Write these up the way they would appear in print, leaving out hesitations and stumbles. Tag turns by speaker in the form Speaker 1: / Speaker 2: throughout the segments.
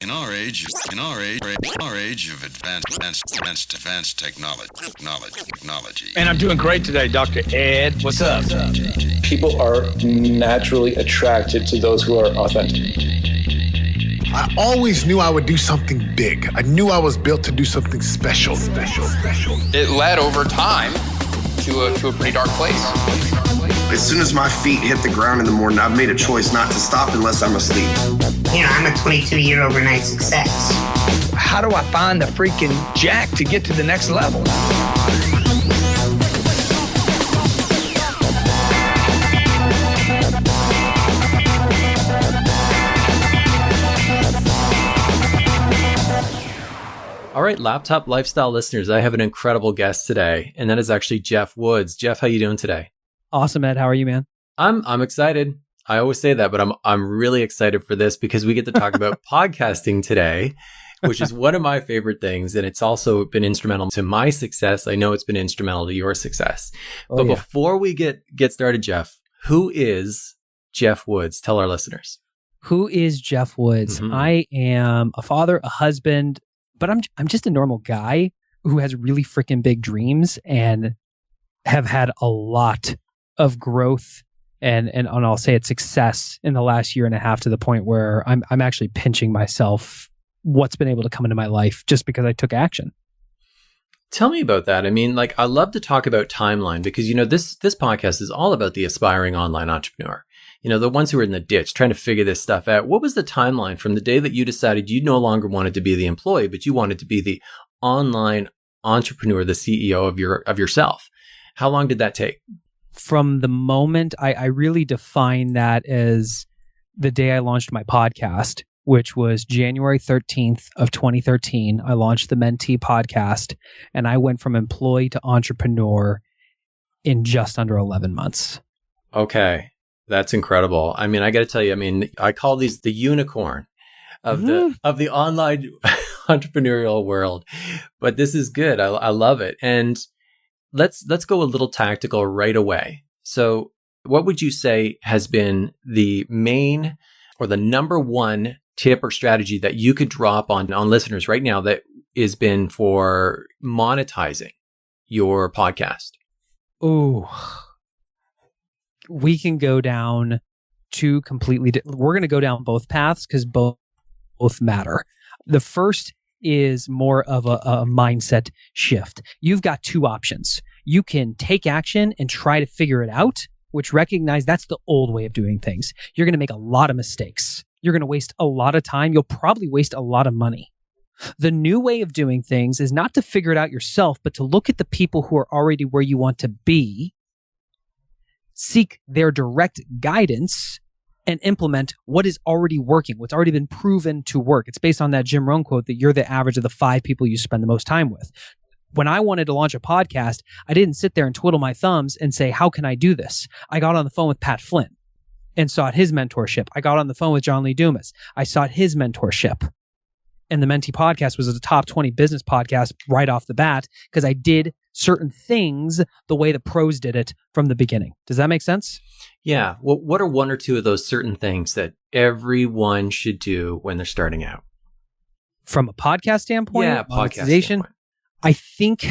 Speaker 1: In our age of advanced technology.
Speaker 2: And I'm doing great today, Dr. Ed. What's up?
Speaker 3: People are naturally attracted to those who are authentic.
Speaker 4: I always knew I would do something big. I knew I was built to do something special.
Speaker 5: It led over time to a pretty dark place.
Speaker 6: As soon as my feet hit the ground in the morning, I've made a choice not to stop unless I'm asleep.
Speaker 7: I'm a 22-year overnight success.
Speaker 2: How do I find the freaking jack to get to the next level?
Speaker 8: All right, Laptop Lifestyle listeners, I have an incredible guest today, and that is actually Geoff Woods. Geoff, how you doing today?
Speaker 9: Awesome, Ed. How are you, man?
Speaker 8: I'm excited. I always say that, but I'm really excited for this because we get to talk about podcasting today, which is one of my favorite things, and it's also been instrumental to my success. I know it's been instrumental to your success. But before we get started, Geoff, who is Geoff Woods? Tell our listeners.
Speaker 9: Who is Geoff Woods? Mm-hmm. I am a father, a husband, but I'm just a normal guy who has really freaking big dreams and have had a lot of growth and I'll say it's success in the last year and a half, to the point where I'm actually pinching myself what's been able to come into my life just because I took action.
Speaker 8: Tell me about that. I mean, like, I love to talk about timeline because, this podcast is all about the aspiring online entrepreneur. The ones who are in the ditch trying to figure this stuff out. What was the timeline from the day that you decided you no longer wanted to be the employee, but you wanted to be the online entrepreneur, the CEO of yourself? How long did that take?
Speaker 9: From the moment I really define that as the day I launched my podcast, which was January 13th of 2013. I launched the Mentee Podcast, and I went from employee to entrepreneur in just under 11 months.
Speaker 8: Okay. That's incredible. I mean, I got to tell you, I call these the unicorn of the online entrepreneurial world, but this is good. I love it. And let's go a little tactical right away. So what would you say has been the main or the number one tip or strategy that you could drop on listeners right now that has been for monetizing your podcast?
Speaker 9: Ooh. We can go down two completely we're going to go down both paths because both matter. The first is more of a mindset shift. You've got two options. You can take action and try to figure it out, which recognize that's the old way of doing things. You're going to make a lot of mistakes. You're going to waste a lot of time. You'll probably waste a lot of money. The new way of doing things is not to figure it out yourself, but to look at the people who are already where you want to be, seek their direct guidance, and implement what is already working, what's already been proven to work. It's based on that Jim Rohn quote that you're the average of the 5 people you spend the most time with. When I wanted to launch a podcast, I didn't sit there and twiddle my thumbs and say, how can I do this? I got on the phone with Pat Flynn and sought his mentorship. I got on the phone with John Lee Dumas. I sought his mentorship. And the Mentee Podcast was a top 20 business podcast right off the bat because I did certain things the way the pros did it from the beginning. Does that make sense?
Speaker 8: Yeah. Well, what are one or two of those certain things that everyone should do when they're starting out?
Speaker 9: From a podcast standpoint?
Speaker 8: Yeah, podcast standpoint.
Speaker 9: I think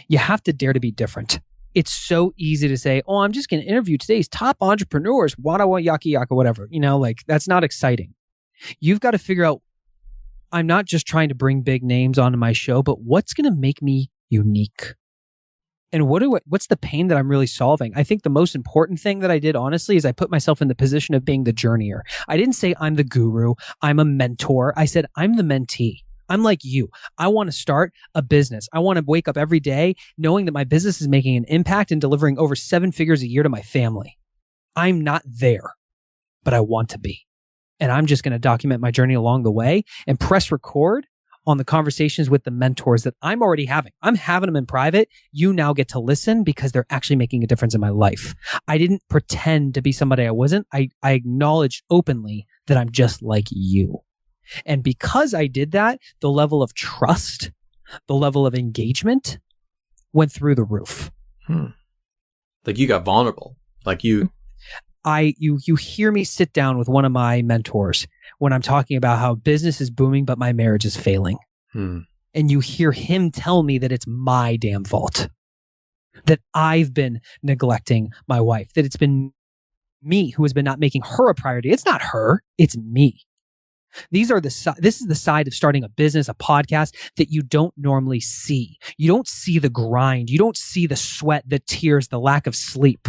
Speaker 9: you have to dare to be different. It's so easy to say, oh, I'm just going to interview today's top entrepreneurs, wada yaka yaka, whatever. That's not exciting. You've got to figure out, I'm not just trying to bring big names onto my show, but what's going to make me unique? And what's the pain that I'm really solving? I think the most important thing that I did, honestly, is I put myself in the position of being the journeyer. I didn't say I'm the guru, I'm a mentor. I said, I'm the mentee. I'm like you. I want to start a business. I want to wake up every day knowing that my business is making an impact and delivering over 7 figures a year to my family. I'm not there, but I want to be. And I'm just going to document my journey along the way and press record on the conversations with the mentors that I'm already having. I'm having them in private. You now get to listen because they're actually making a difference in my life. I didn't pretend to be somebody I wasn't. I acknowledged openly that I'm just like you. And because I did that, the level of trust, the level of engagement went through the roof.
Speaker 8: Like you got vulnerable. Like you
Speaker 9: you hear me sit down with one of my mentors when I'm talking about how business is booming, but my marriage is failing. And you hear him tell me that it's my damn fault, that I've been neglecting my wife, that it's been me who has been not making her a priority. It's not her, it's me. This is the side of starting a business, a podcast that you don't normally see. You don't see the grind. You don't see the sweat, the tears, the lack of sleep.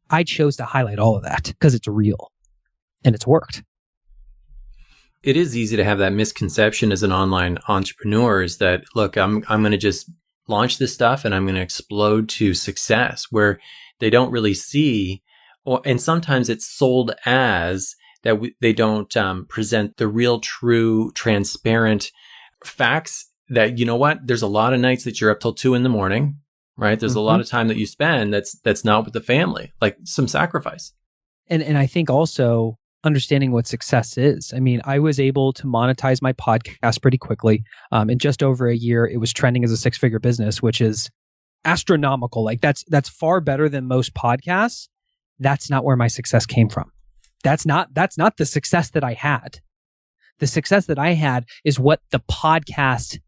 Speaker 9: I chose to highlight all of that because it's real and it's worked.
Speaker 8: It is easy to have that misconception as an online entrepreneur is that, look, I'm going to just launch this stuff and I'm going to explode to success, where they don't really see, and sometimes it's sold as that they don't present the real, true, transparent facts that, you know what, there's a lot of nights that you're up till 2 a.m, right? There's a lot of time that you spend that's not with the family, like some sacrifice.
Speaker 9: And I think also understanding what success is. I mean, I was able to monetize my podcast pretty quickly. In just over a year, it was trending as a 6-figure business, which is astronomical. Like that's far better than most podcasts. That's not where my success came from. That's not the success that I had. The success that I had is what the podcast,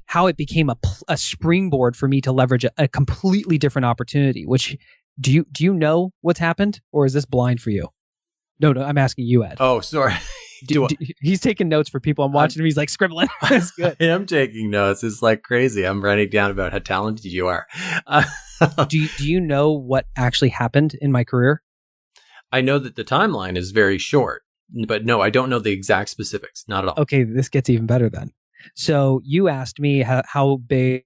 Speaker 9: how it became a springboard for me to leverage a completely different opportunity. Which do you know what's happened, or is this blind for you? No, I'm asking you, Ed.
Speaker 8: Oh, sorry.
Speaker 9: He's taking notes for people. I'm watching him. He's like scribbling. It's good.
Speaker 8: I am taking notes. It's like crazy. I'm writing down about how talented you are.
Speaker 9: Do you know what actually happened in my career?
Speaker 8: I know that the timeline is very short, but no, I don't know the exact specifics. Not at all.
Speaker 9: Okay, this gets even better then. So you asked me how big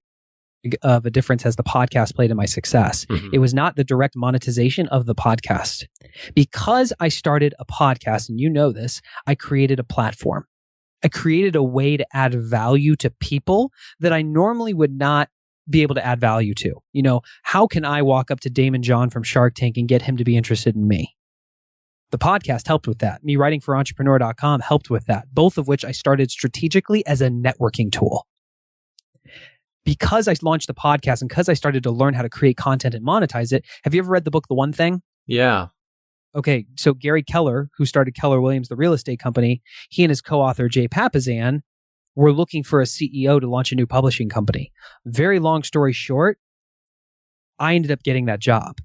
Speaker 9: of a difference has the podcast played in my success. It was not the direct monetization of the podcast. Because I started a podcast, and you know this, I created a platform. I created a way to add value to people that I normally would not be able to add value to. You know, how can I walk up to Damon John from Shark Tank and get him to be interested in me? The podcast helped with that. Me writing for entrepreneur.com helped with that, both of which I started strategically as a networking tool. Because I launched the podcast and because I started to learn how to create content and monetize it, have you ever read the book, The One Thing?
Speaker 8: Yeah.
Speaker 9: Okay, so Gary Keller, who started Keller Williams, the real estate company, he and his co-author Jay Papasan were looking for a CEO to launch a new publishing company. Very long story short, I ended up getting that job.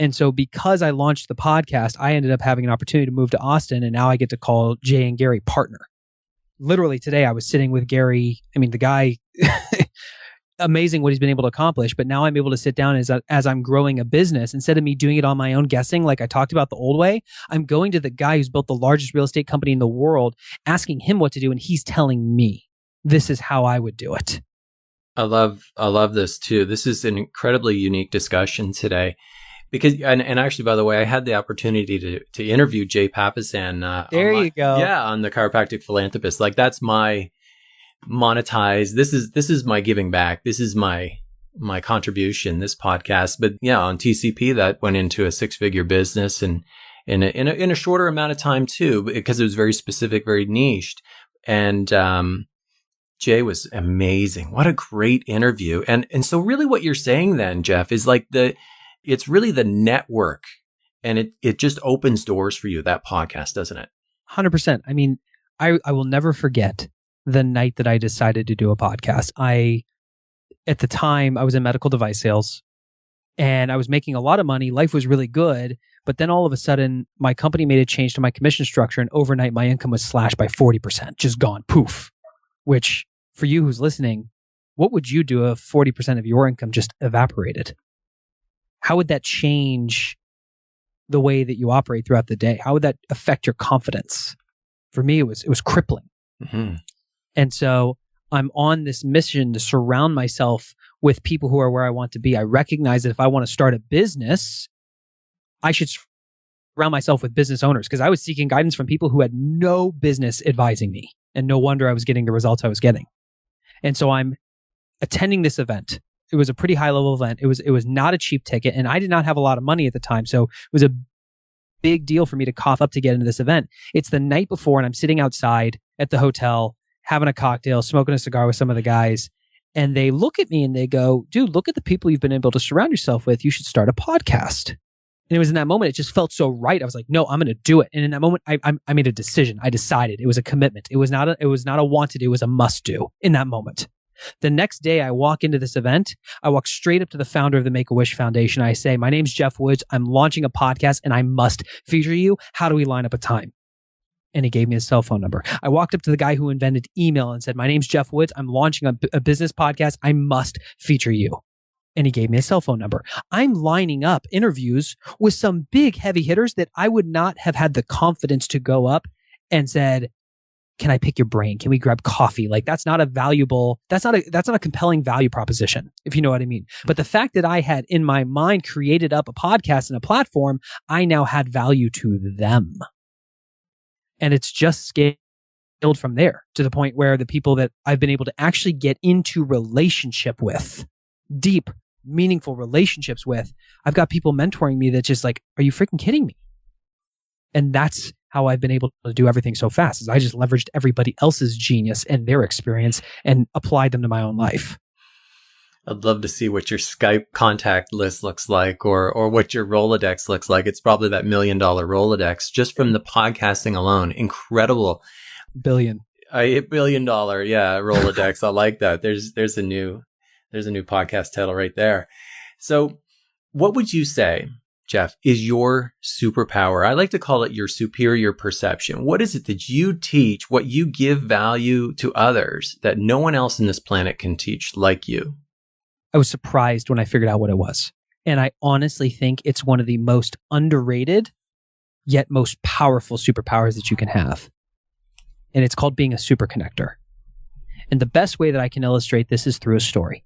Speaker 9: And so because I launched the podcast, I ended up having an opportunity to move to Austin, and now I get to call Jay and Gary partner. Literally today, I was sitting with Gary. I mean, the guy, amazing what he's been able to accomplish, but now I'm able to sit down as I'm growing a business. Instead of me doing it on my own guessing, like I talked about the old way, I'm going to the guy who's built the largest real estate company in the world, asking him what to do, and he's telling me, this is how I would do it.
Speaker 8: I love this too. This is an incredibly unique discussion today. Because, and actually, by the way, I had the opportunity to interview Jay Papasan.
Speaker 9: There you go.
Speaker 8: Yeah, on the Chiropractic Philanthropist. Like, that's my monetize. This is my giving back. This is my contribution, this podcast. But yeah, on TCP, that went into a 6-figure business, and in a shorter amount of time too, because it was very specific, very niched. And Jay was amazing. What a great interview. And so really what you're saying then, Geoff, is like it's really the network, and it just opens doors for you, that podcast, doesn't it?
Speaker 9: 100%. I mean, I will never forget the night that I decided to do a podcast. At the time, I was in medical device sales, and I was making a lot of money. Life was really good. But then all of a sudden, my company made a change to my commission structure, and overnight, my income was slashed by 40%, just gone, poof. Which, for you who's listening, what would you do if 40% of your income just evaporated? How would that change the way that you operate throughout the day? How would that affect your confidence? For me, it was crippling.
Speaker 8: Mm-hmm.
Speaker 9: And so I'm on this mission to surround myself with people who are where I want to be. I recognize that if I want to start a business, I should surround myself with business owners, because I was seeking guidance from people who had no business advising me. And no wonder I was getting the results I was getting. And so I'm attending this event. It was a pretty high level event. It was not a cheap ticket, and I did not have a lot of money at the time. So it was a big deal for me to cough up to get into this event. It's the night before, and I'm sitting outside at the hotel, having a cocktail, smoking a cigar with some of the guys. And they look at me and they go, dude, look at the people you've been able to surround yourself with. You should start a podcast. And it was in that moment, it just felt so right. I was like, no, I'm going to do it. And in that moment, I made a decision. I decided. It was a commitment. It was not a wanted. It was a must do in that moment. The next day I walk into this event. I walk straight up to the founder of the Make-A-Wish Foundation. I say, my name's Geoff Woods. I'm launching a podcast and I must feature you. How do we line up a time? And he gave me his cell phone number. I walked up to the guy who invented email and said, my name's Geoff Woods. I'm launching a business podcast. I must feature you. And he gave me a cell phone number. I'm lining up interviews with some big heavy hitters that I would not have had the confidence to go up and said, can I pick your brain? Can we grab coffee? Like that's not a compelling value proposition, if you know what I mean. But the fact that I had in my mind created up a podcast and a platform, I now had value to them. And it's just scaled from there to the point where the people that I've been able to actually get into relationship with, deep, meaningful relationships with, I've got people mentoring me that just like, are you freaking kidding me? And that's how I've been able to do everything so fast, is I just leveraged everybody else's genius and their experience and applied them to my own life.
Speaker 8: I'd love to see what your Skype contact list looks like or what your Rolodex looks like. It's probably that $1 million Rolodex just from the podcasting alone. Incredible.
Speaker 9: Billion.
Speaker 8: $1 billion. Yeah. Rolodex. I like that. There's a new podcast title right there. So what would you say, Geoff, is your superpower? I like to call it your superior perception. What is it that you teach, what you give value to others that no one else on this planet can teach like you?
Speaker 9: I was surprised when I figured out what it was. And I honestly think it's one of the most underrated, yet most powerful superpowers that you can have. And it's called being a super connector. And the best way that I can illustrate this is through a story.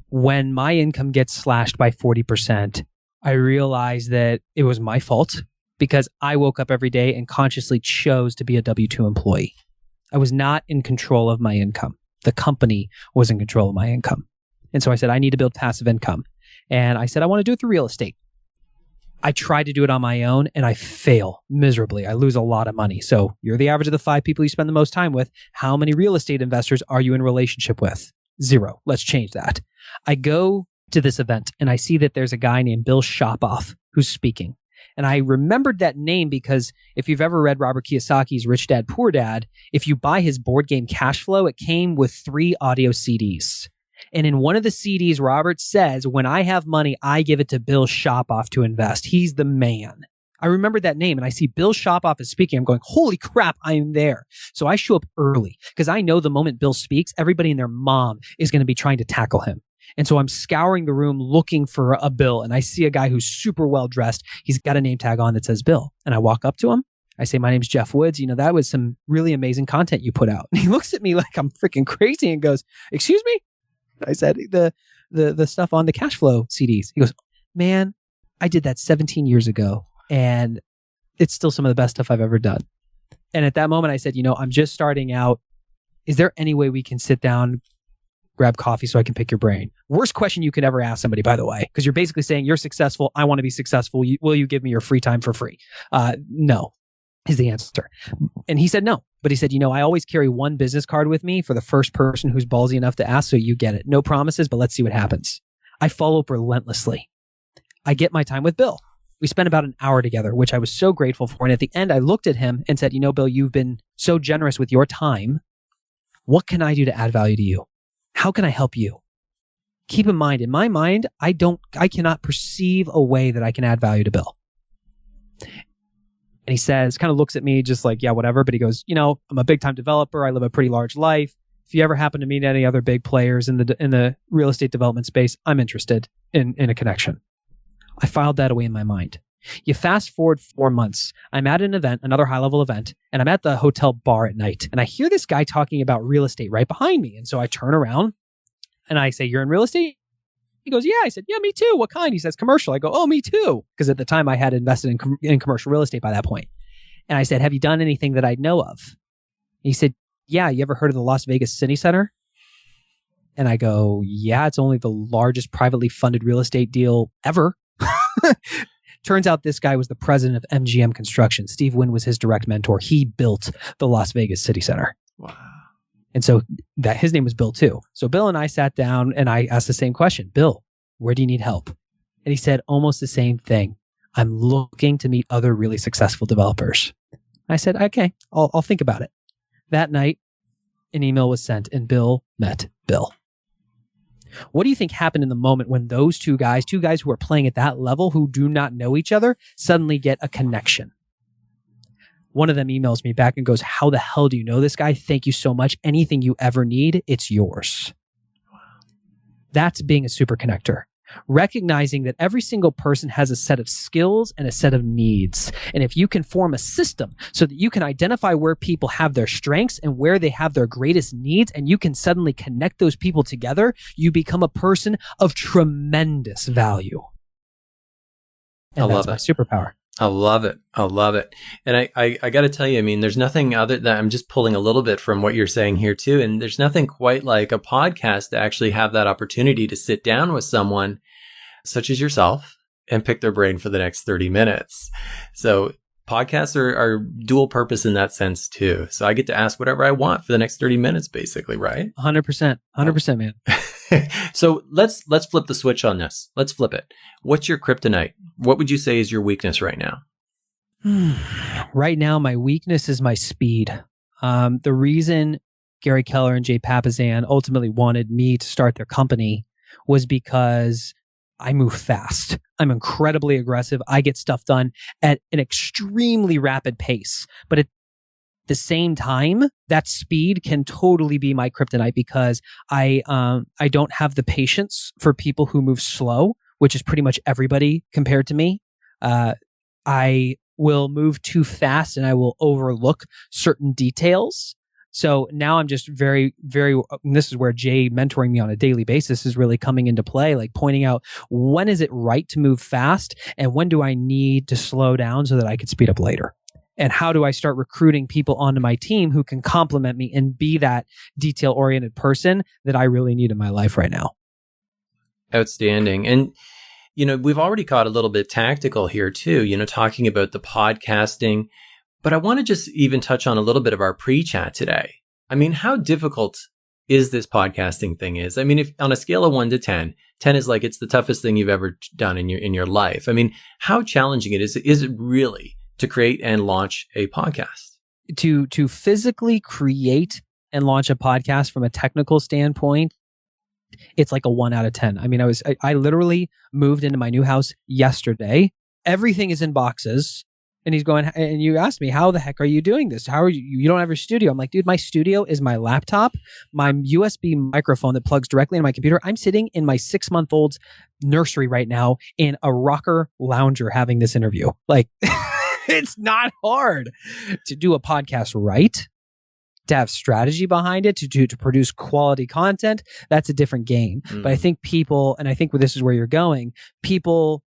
Speaker 9: When my income gets slashed by 40%, I realized that it was my fault because I woke up every day and consciously chose to be a W-2 employee. I was not in control of my income. The company was in control of my income. And so I said, I need to build passive income. And I said, I want to do it through real estate. I tried to do it on my own and I fail miserably. I lose a lot of money. So you're the average of the 5 people you spend the most time with. How many real estate investors are you in relationship with? 0. Let's change that. I go to this event and I see that there's a guy named Bill Shopoff who's speaking. And I remembered that name because if you've ever read Robert Kiyosaki's Rich Dad, Poor Dad, if you buy his board game Cash Flow, it came with 3 audio CDs. And in one of the CDs, Robert says, when I have money, I give it to Bill Shopoff to invest. He's the man. I remembered that name and I see Bill Shopoff is speaking. I'm going, holy crap, I'm there. So I show up early because I know the moment Bill speaks, everybody and their mom is going to be trying to tackle him. And so I'm scouring the room looking for a Bill and I see a guy who's super well dressed. He's got a name tag on that says Bill. And I walk up to him. I say, my name's Geoff Woods. You know, that was some really amazing content you put out. And he looks at me like I'm freaking crazy and goes, excuse me? I said, the stuff on the Cash Flow CDs. He goes, man, I did that 17 years ago and it's still some of the best stuff I've ever done. And at that moment I said, you know, I'm just starting out. Is there any way we can sit down, grab coffee so I can pick your brain? Worst question you could ever ask somebody, by the way, because you're basically saying you're successful. I want to be successful. Will you give me your free time for free? No is the answer. And he said no. But he said, you know, I always carry one business card with me for the first person who's ballsy enough to ask, so you get it. No promises, but let's see what happens. I follow up relentlessly. I get my time with Bill. We spent about an hour together, which I was so grateful for. And at the end, I looked at him and said, you know, Bill, you've been so generous with your time. What can I do to add value to you? How can I help you? Keep in mind, in my mind, I cannot perceive a way that I can add value to Bill. And he says, kind of looks at me just like, yeah, whatever. But he goes, you know, I'm a big time developer. I live a pretty large life. If you ever happen to meet any other big players in the real estate development space, I'm interested in a connection. I filed that away in my mind. You fast forward 4 months. I'm at an event, another high level event, and I'm at the hotel bar at night. And I hear this guy talking about real estate right behind me. And so I turn around and I say, you're in real estate? He goes, yeah. I said, yeah, me too. What kind? He says, commercial. I go, oh, me too. Because at the time I had invested in commercial real estate by that point. And I said, have you done anything that I know of? He said, yeah. You ever heard of the Las Vegas City Center? And I go, yeah, it's only the largest privately funded real estate deal ever. Turns out this guy was the president of MGM Construction. Steve Wynn was his direct mentor. He built the Las Vegas City Center.
Speaker 8: Wow.
Speaker 9: And so that his name was Bill too. So Bill and I sat down and I asked the same question. Bill, where do you need help? And he said almost the same thing. I'm looking to meet other really successful developers. I said, okay, I'll think about it. That night, an email was sent and Bill met Bill. What do you think happened in the moment when those two guys who are playing at that level, who do not know each other, suddenly get a connection? One of them emails me back and goes, how the hell do you know this guy? Thank you so much. Anything you ever need, it's yours. Wow. That's being a super connector. Recognizing that every single person has a set of skills and a set of needs. And if you can form a system so that you can identify where people have their strengths and where they have their greatest needs, and you can suddenly connect those people together, you become a person of tremendous value. And that's my superpower.
Speaker 8: I love it. I love it. And I got to tell you, I mean, there's nothing other than, I'm just pulling a little bit from what you're saying here too. And there's nothing quite like a podcast to actually have that opportunity to sit down with someone such as yourself and pick their brain for the next 30 minutes. So podcasts are dual purpose in that sense too. So I get to ask whatever I want for the next 30 minutes, basically, right?
Speaker 9: 100%, man.
Speaker 8: So let's flip the switch on this. Let's flip it. What's your kryptonite? What would you say is your weakness right now?
Speaker 9: Right now, my weakness is my speed. The reason Gary Keller and Jay Papasan ultimately wanted me to start their company was because I move fast. I'm incredibly aggressive. I get stuff done at an extremely rapid pace. But at the same time, that speed can totally be my kryptonite because I don't have the patience for people who move slow, which is pretty much everybody compared to me. I will move too fast and I will overlook certain details. So now I'm just very, very, and this is where Jay mentoring me on a daily basis is really coming into play, like pointing out when is it right to move fast and when do I need to slow down so that I can speed up later? And how do I start recruiting people onto my team who can complement me and be that detail-oriented person that I really need in my life right now?
Speaker 8: Outstanding. And, you know, we've already got a little bit tactical here too, you know, talking about the podcasting, but I want to just even touch on a little bit of our pre-chat today. I mean, how difficult is this podcasting thing is? I mean, if on a scale of 1 to 10, 10 is like, it's the toughest thing you've ever done in your life. I mean, how challenging is it really to create and launch a podcast?
Speaker 9: To physically create and launch a podcast from a technical standpoint, it's like a 1 out of 10. I mean, I literally moved into my new house yesterday. Everything is in boxes. And he's going, and you asked me, how the heck are you doing this? How are you don't have your studio. I'm like, dude, my studio is my laptop, my USB microphone that plugs directly into my computer. I'm sitting in my 6-month-old's nursery right now in a rocker lounger having this interview. Like, it's not hard to do a podcast right, to have strategy behind it, to produce quality content. That's a different game. But I think people, and I think this is where you're going, people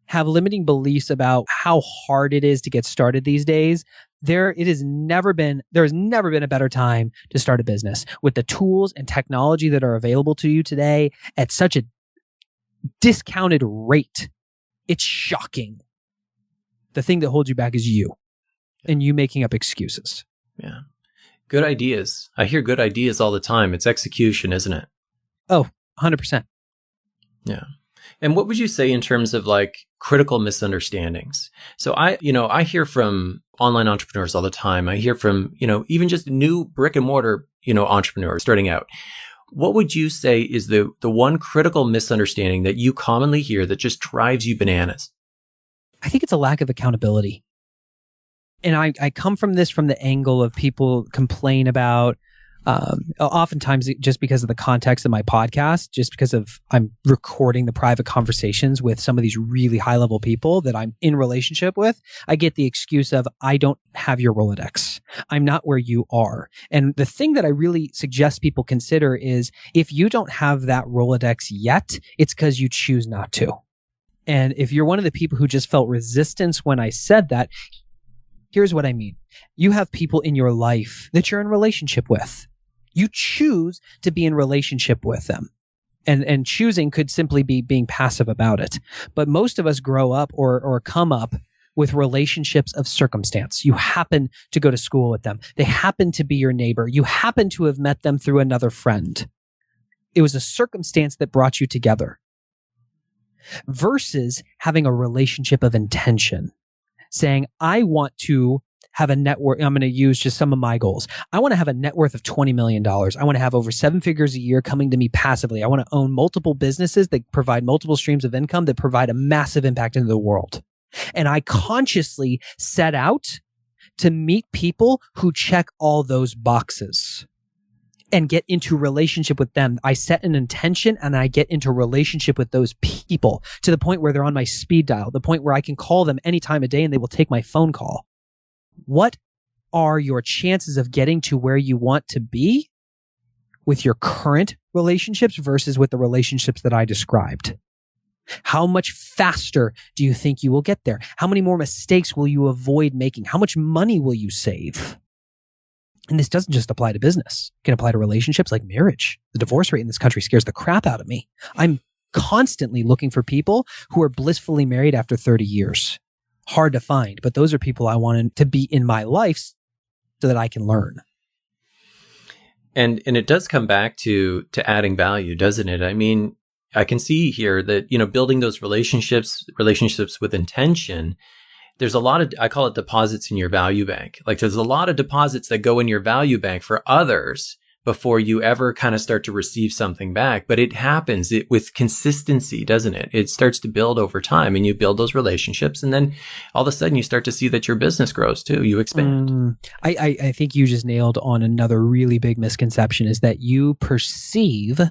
Speaker 9: have limiting beliefs about how hard it is to get started these days. There has never been a better time to start a business with the tools and technology that are available to you today at such a discounted rate. It's shocking. The thing that holds you back is you and you making up excuses.
Speaker 8: Yeah. Good ideas. I hear good ideas all the time. It's execution, isn't it?
Speaker 9: Oh, 100%.
Speaker 8: Yeah. And what would you say in terms of like critical misunderstandings? So I hear from online entrepreneurs all the time. I hear from, even just new brick and mortar, entrepreneurs starting out. What would you say is the one critical misunderstanding that you commonly hear that just drives you bananas?
Speaker 9: I think it's a lack of accountability. And I come from the angle of people complain about, oftentimes just because of the context of my podcast, just because of I'm recording the private conversations with some of these really high level people that I'm in relationship with, I get the excuse of, I don't have your Rolodex. I'm not where you are. And the thing that I really suggest people consider is if you don't have that Rolodex yet, it's because you choose not to. And if you're one of the people who just felt resistance when I said that, here's what I mean. You have people in your life that you're in relationship with. You choose to be in relationship with them. And choosing could simply be being passive about it. But most of us grow up or come up with relationships of circumstance. You happen to go to school with them. They happen to be your neighbor. You happen to have met them through another friend. It was a circumstance that brought you together. versus having a relationship of intention, saying, I want to have a net worth. I'm going to use just some of my goals. I want to have a net worth of $20 million. I want to have over 7 figures a year coming to me passively. I want to own multiple businesses that provide multiple streams of income that provide a massive impact into the world. And I consciously set out to meet people who check all those boxes and get into relationship with them. I set an intention and I get into relationship with those people to the point where they're on my speed dial, the point where I can call them any time of day and they will take my phone call. What are your chances of getting to where you want to be with your current relationships versus with the relationships that I described? How much faster do you think you will get there? How many more mistakes will you avoid making? How much money will you save? And this doesn't just apply to business. It can apply to relationships like marriage. The divorce rate in this country scares the crap out of me. I'm constantly looking for people who are blissfully married after 30 years. Hard to find, but those are people I want to be in my life so that I can learn.
Speaker 8: And it does come back to adding value, doesn't it? I mean, I can see here that, building those relationships with intention, there's a lot of, I call it deposits in your value bank. Like there's a lot of deposits that go in your value bank for others before you ever kind of start to receive something back. But it happens with consistency, doesn't it? It starts to build over time and you build those relationships. And then all of a sudden you start to see that your business grows too. You expand.
Speaker 9: I think you just nailed on another really big misconception is that you perceive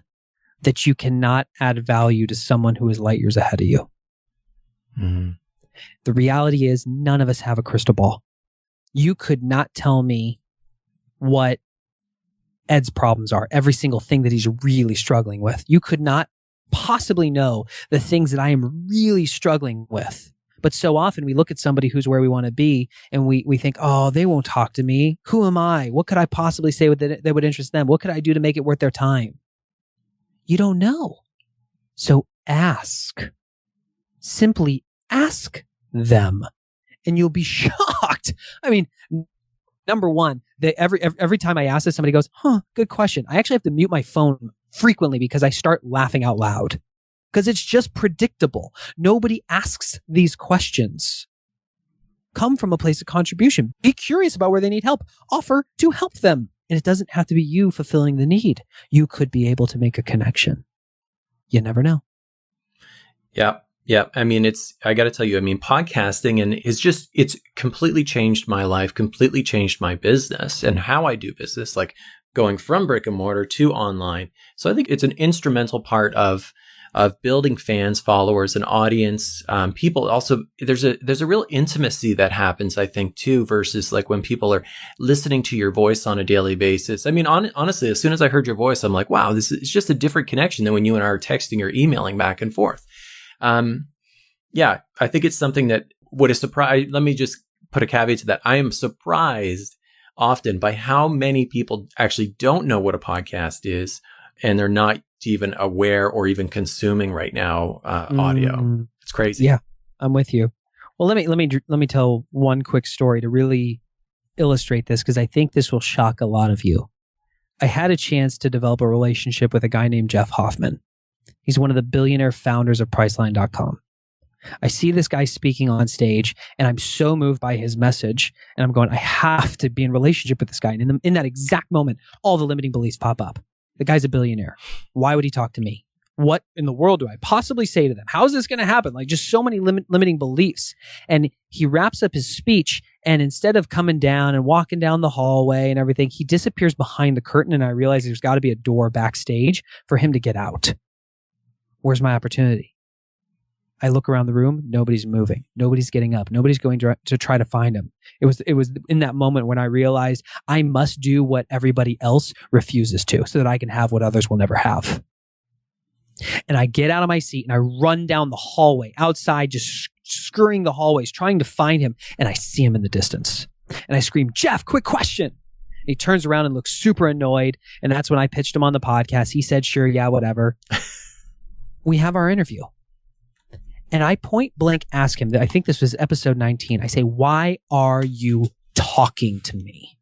Speaker 9: that you cannot add value to someone who is light years ahead of you.
Speaker 8: Mm-hmm.
Speaker 9: The reality is none of us have a crystal ball. You could not tell me what Ed's problems are, every single thing that he's really struggling with. You could not possibly know the things that I am really struggling with. But so often we look at somebody who's where we want to be and we think, oh, they won't talk to me. Who am I? What could I possibly say that would interest them? What could I do to make it worth their time? You don't know. So ask. Simply ask them and you'll be shocked. I mean, number one, every time I ask this, somebody goes, good question. I actually have to mute my phone frequently because I start laughing out loud because it's just predictable. Nobody asks these questions. Come from a place of contribution. Be curious about where they need help. Offer to help them. And it doesn't have to be you fulfilling the need. You could be able to make a connection. You never know.
Speaker 8: Yeah. Yeah. I mean, I got to tell you, podcasting it's completely changed my life, completely changed my business and how I do business, like going from brick and mortar to online. So I think it's an instrumental part of building fans, followers, and audience. People also, there's a real intimacy that happens, I think, too, versus like when people are listening to your voice on a daily basis. I mean, honestly, as soon as I heard your voice, I'm like, wow, this is just a different connection than when you and I are texting or emailing back and forth. Yeah, I think it's something that would have surprised. Let me just put a caveat to that. I am surprised often by how many people actually don't know what a podcast is, and they're not even aware or even consuming right now audio. It's crazy.
Speaker 9: Yeah, I'm with you. Well, let me tell one quick story to really illustrate this because I think this will shock a lot of you. I had a chance to develop a relationship with a guy named Jeff Hoffman. He's one of the billionaire founders of Priceline.com. I see this guy speaking on stage and I'm so moved by his message and I'm going, I have to be in relationship with this guy. And in that exact moment, all the limiting beliefs pop up. The guy's a billionaire. Why would he talk to me? What in the world do I possibly say to them? How is this going to happen? Like just so many limiting beliefs. And he wraps up his speech and instead of coming down and walking down the hallway and everything, he disappears behind the curtain and I realize there's got to be a door backstage for him to get out. Where's my opportunity? I look around the room, nobody's moving. Nobody's getting up. Nobody's going to try to find him. It was in that moment when I realized I must do what everybody else refuses to so that I can have what others will never have. And I get out of my seat and I run down the hallway outside, just scurrying the hallways, trying to find him. And I see him in the distance. And I scream, Jeff, quick question. And he turns around and looks super annoyed. And that's when I pitched him on the podcast. He said, sure, yeah, whatever. We have our interview. And I point blank ask him, I think this was episode 19. I say, why are you talking to me?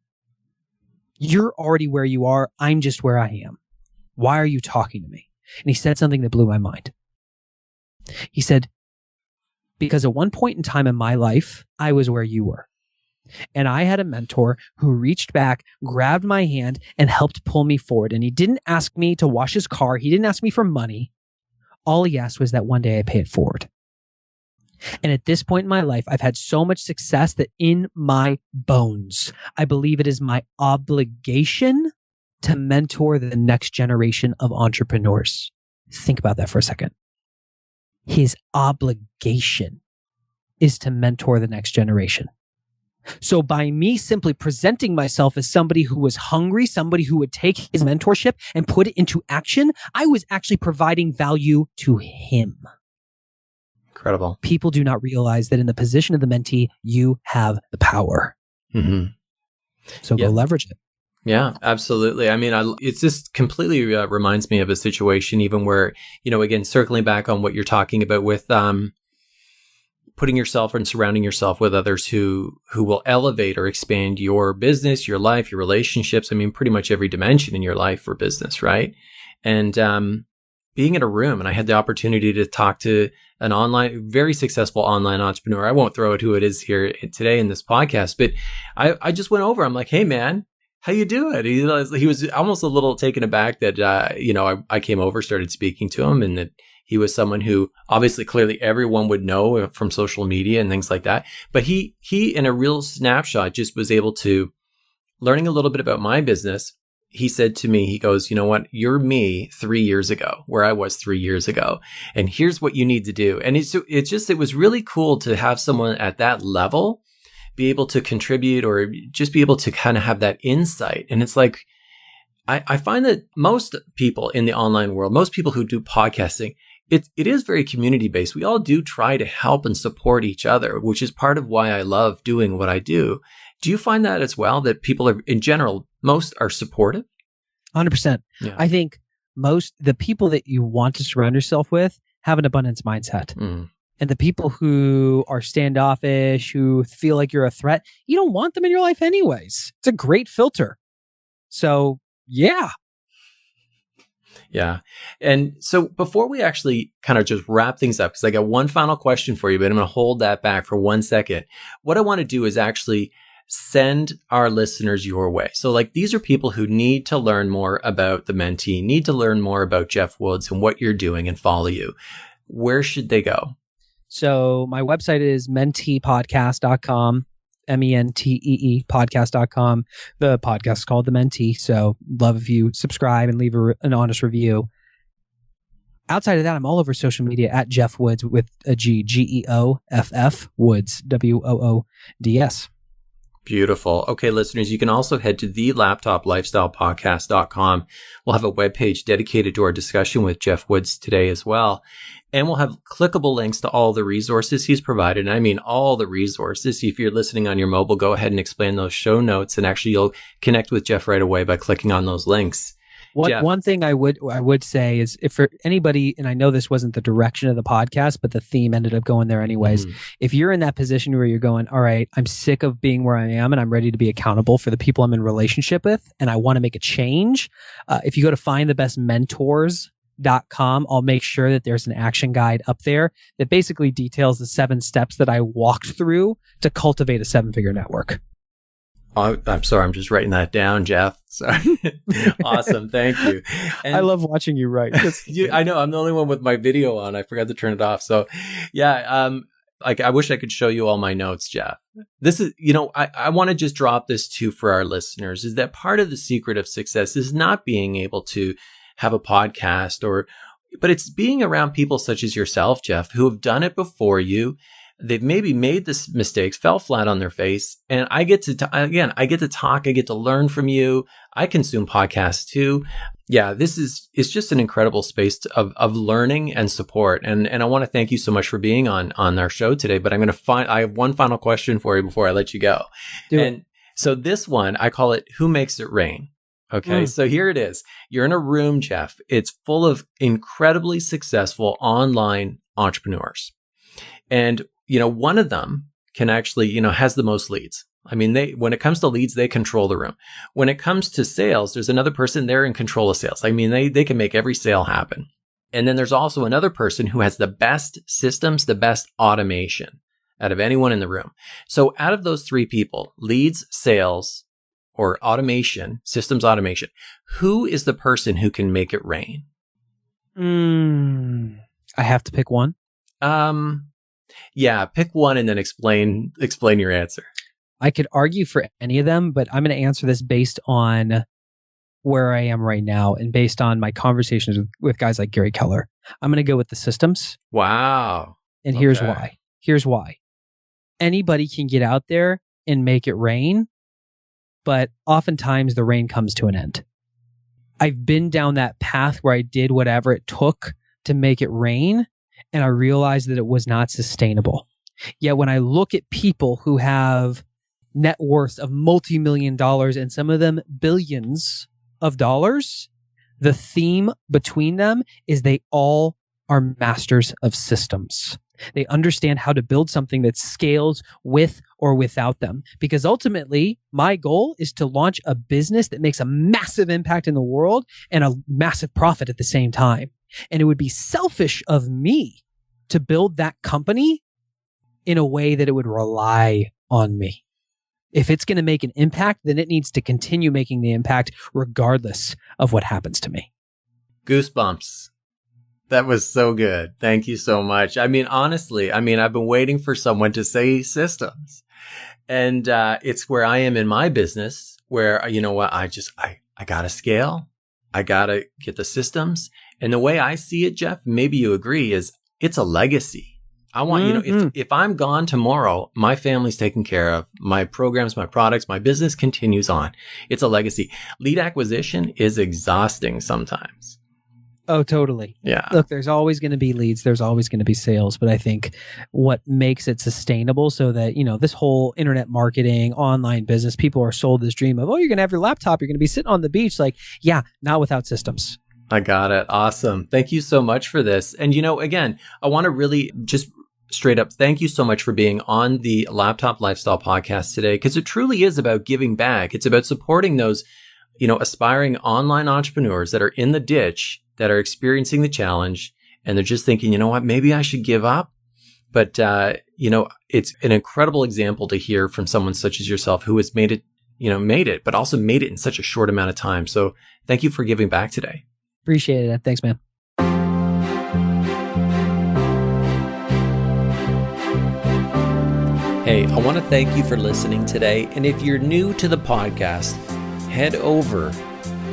Speaker 9: You're already where you are. I'm just where I am. Why are you talking to me? And he said something that blew my mind. He said, because at one point in time in my life, I was where you were. And I had a mentor who reached back, grabbed my hand, and helped pull me forward. And he didn't ask me to wash his car. He didn't ask me for money. All he asked was that one day I pay it forward. And at this point in my life, I've had so much success that in my bones, I believe it is my obligation to mentor the next generation of entrepreneurs. Think about that for a second. His obligation is to mentor the next generation. So by me simply presenting myself as somebody who was hungry, somebody who would take his mentorship and put it into action, I was actually providing value to him.
Speaker 8: Incredible.
Speaker 9: People do not realize that in the position of the mentee, you have the power.
Speaker 8: Mm-hmm.
Speaker 9: So go leverage it.
Speaker 8: Yeah, absolutely. I mean, it's just completely reminds me of a situation even where, again, circling back on what you're talking about with putting yourself and surrounding yourself with others who will elevate or expand your business, your life, your relationships. I mean, pretty much every dimension in your life or business, right? And being in a room, and I had the opportunity to talk to an very successful online entrepreneur. I won't throw out who it is here today in this podcast, but I just went over. I'm like, hey, man, how you doing? He was almost a little taken aback that, I came over, started speaking to him, and that he was someone who obviously clearly everyone would know from social media and things like that. But he in a real snapshot just was able to, learning a little bit about my business. He said to me, he goes, you know what? You're me 3 years ago, where I was 3 years ago. And here's what you need to do. And it was really cool to have someone at that level be able to contribute or just be able to kind of have that insight. And it's like, I find that most people in the online world, most people who do podcasting, it is very community based. We all do try to help and support each other, which is part of why I love doing what I do. Do you find that as well, that people are, in general, most are supportive?
Speaker 9: 100%.
Speaker 8: Yeah.
Speaker 9: I think the people that you want to surround yourself with have an abundance mindset.
Speaker 8: Mm.
Speaker 9: And the people who are standoffish, who feel like you're a threat, you don't want them in your life anyways. It's a great filter. So, yeah.
Speaker 8: Yeah. And so before we actually kind of just wrap things up, because I got one final question for you, but I'm going to hold that back for 1 second. What I want to do is actually send our listeners your way. So these are people who need to learn more about the Mentee, need to learn more about Geoff Woods and what you're doing and follow you. Where should they go?
Speaker 9: So my website is menteepodcast.com, MENTEE podcast.com. The podcast is called The Mentee. So love if you subscribe and leave an honest review. Outside of that, I'm all over social media at Geoff Woods with a G, Geoff Woods, WOODS.
Speaker 8: Beautiful. Okay, listeners, you can also head to thelaptoplifestylepodcast.com. We'll have a webpage dedicated to our discussion with Geoff Woods today as well. And we'll have clickable links to all the resources he's provided. And I mean all the resources. If you're listening on your mobile, go ahead and explain those show notes. And actually, you'll connect with Geoff right away by clicking on those links.
Speaker 9: One thing I would say is, if for anybody, and I know this wasn't the direction of the podcast, but the theme ended up going there anyways. Mm-hmm. If you're in that position where you're going, all right, I'm sick of being where I am and I'm ready to be accountable for the people I'm in relationship with, and I want to make a change. If you go to findthebestmentors.com, I'll make sure that there's an action guide up there that basically details the 7 steps that I walked through to cultivate a 7-figure network.
Speaker 8: Oh, I'm sorry. I'm just writing that down, Geoff. Sorry. Awesome. Thank you. And
Speaker 9: I love watching you write.
Speaker 8: I know. I'm the only one with my video on. I forgot to turn it off. So yeah, I wish I could show you all my notes, Geoff. This is, I want to just drop this too for our listeners, is that part of the secret of success is not being able to have a podcast but it's being around people such as yourself, Geoff, who have done it before you. They've maybe made this mistakes, fell flat on their face. And I get to talk, I get to learn from you. I consume podcasts too. Yeah, it's just an incredible space of learning and support. And I want to thank you so much for being on our show today. But I have one final question for you before I let you go. So this one, I call it, Who Makes It Rain? Okay, so here it is. You're in a room, Geoff. It's full of incredibly successful online entrepreneurs. And one of them can actually, has the most leads. I mean, when it comes to leads, they control the room. When it comes to sales, there's another person there in control of sales. I mean, they can make every sale happen. And then there's also another person who has the best systems, the best automation out of anyone in the room. So out of those three people, leads, sales, or automation, systems automation, who is the person who can make it rain?
Speaker 9: I have to pick one.
Speaker 8: Yeah, pick one and then explain your answer.
Speaker 9: I could argue for any of them, but I'm going to answer this based on where I am right now and based on my conversations with guys like Gary Keller. I'm going to go with the systems.
Speaker 8: Wow.
Speaker 9: And here's why. Here's why. Anybody can get out there and make it rain, but oftentimes the rain comes to an end. I've been down that path where I did whatever it took to make it rain, and I realized that it was not sustainable. Yet when I look at people who have net worth of multi-million dollars and some of them billions of dollars, the theme between them is they all are masters of systems. They understand how to build something that scales with or without them. Because ultimately, my goal is to launch a business that makes a massive impact in the world and a massive profit at the same time. And it would be selfish of me to build that company in a way that it would rely on me. If it's going to make an impact, then it needs to continue making the impact regardless of what happens to me.
Speaker 8: Goosebumps. That was so good. Thank you so much. I mean, honestly, I've been waiting for someone to say systems. And it's where I am in my business where, you know what, I got to scale. I got to get the systems. And the way I see it, Geoff, maybe you agree, is it's a legacy. I want, if I'm gone tomorrow, my family's taken care of, my programs, my products, my business continues on. It's a legacy. Lead acquisition is exhausting sometimes.
Speaker 9: Oh, totally.
Speaker 8: Yeah.
Speaker 9: Look, there's always going to be leads. There's always going to be sales. But I think what makes it sustainable so that, this whole internet marketing, online business, people are sold this dream of, oh, you're going to have your laptop. You're going to be sitting on the beach. Like, yeah, not without systems.
Speaker 8: I got it. Awesome. Thank you so much for this. And, again, I want to really just straight up, thank you so much for being on the Laptop Lifestyle Podcast today, because it truly is about giving back. It's about supporting those, aspiring online entrepreneurs that are in the ditch, that are experiencing the challenge, and they're just thinking, you know what, maybe I should give up. But, it's an incredible example to hear from someone such as yourself who has made it, but also made it in such a short amount of time. So thank you for giving back today.
Speaker 9: Appreciate it. Thanks, man.
Speaker 8: Hey, I want to thank you for listening today. And if you're new to the podcast, head over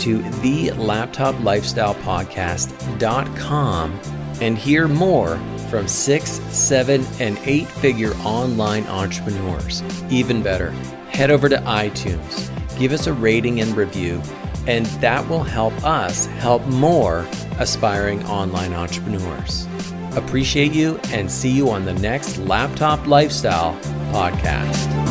Speaker 8: to thelaptoplifestylepodcast.com and hear more from 6, 7, and 8-figure online entrepreneurs. Even better, head over to iTunes, give us a rating and review, and that will help us help more aspiring online entrepreneurs. Appreciate you and see you on the next Laptop Lifestyle Podcast.